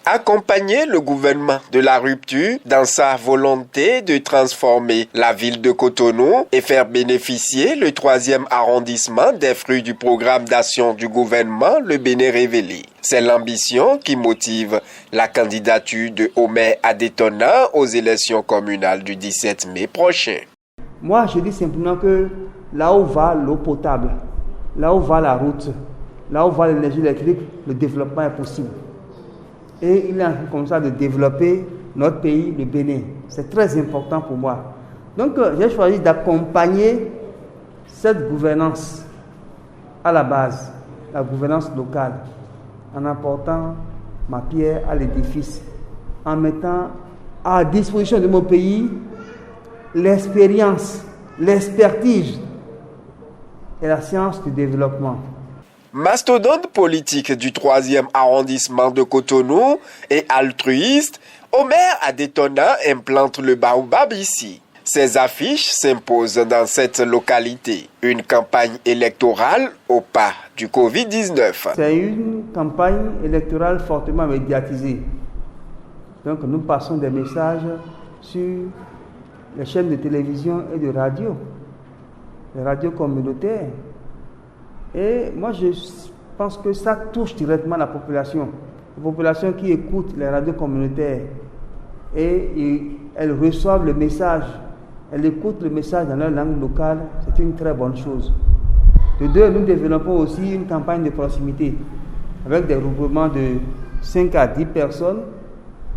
Accompagner le gouvernement de la rupture dans sa volonté de transformer la ville de Cotonou et faire bénéficier le 3e arrondissement des fruits du programme d'action du gouvernement, le Bénin révélé. C'est l'ambition qui motive la candidature de Omer Adetona aux élections communales du 17 mai prochain. Moi, je dis simplement que là où va l'eau potable, là où va la route, là où va l'énergie électrique, le développement est possible. Et il est en train comme ça de développer notre pays, le Bénin. C'est très important pour moi. Donc, j'ai choisi d'accompagner cette gouvernance à la base, la gouvernance locale, en apportant ma pierre à l'édifice, en mettant à disposition de mon pays l'expérience, l'expertise et la science du développement. Mastodonte politique du 3e arrondissement de Cotonou et altruiste, Omer Adetona implante le baobab ici. Ses affiches s'imposent dans cette localité. Une campagne électorale au pas du Covid-19. C'est une campagne électorale fortement médiatisée. Donc nous passons des messages sur les chaînes de télévision et de radio, les radios communautaires. Et moi, je pense que ça touche directement la population qui écoute les radios communautaires et elles reçoivent le message, elles écoutent le message dans leur langue locale, c'est une très bonne chose. De deux, nous développons aussi une campagne de proximité avec des regroupements de 5 à 10 personnes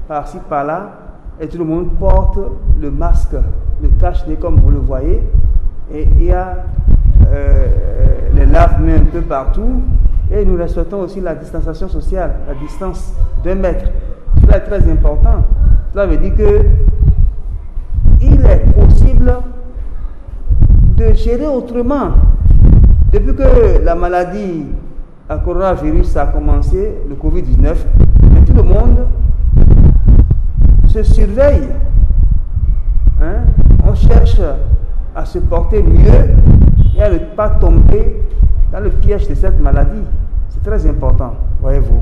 par-ci par-là et tout le monde porte le masque, le cache-nez comme vous le voyez et il y a les lave-mains un peu partout et nous respectons aussi la distanciation sociale, la distance d'1 mètre. Cela est très important. Cela veut dire que il est possible de gérer autrement. Depuis que la maladie à coronavirus a commencé, le Covid-19, tout le monde se surveille. On cherche à se porter mieux et à ne pas tomber dans le piège de cette maladie. C'est très important, voyez-vous.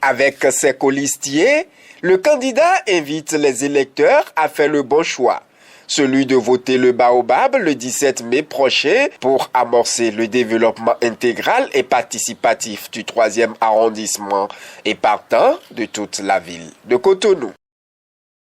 Avec ses colistiers, le candidat invite les électeurs à faire le bon choix, celui de voter le baobab le 17 mai prochain pour amorcer le développement intégral et participatif du 3e arrondissement et partant de toute la ville de Cotonou.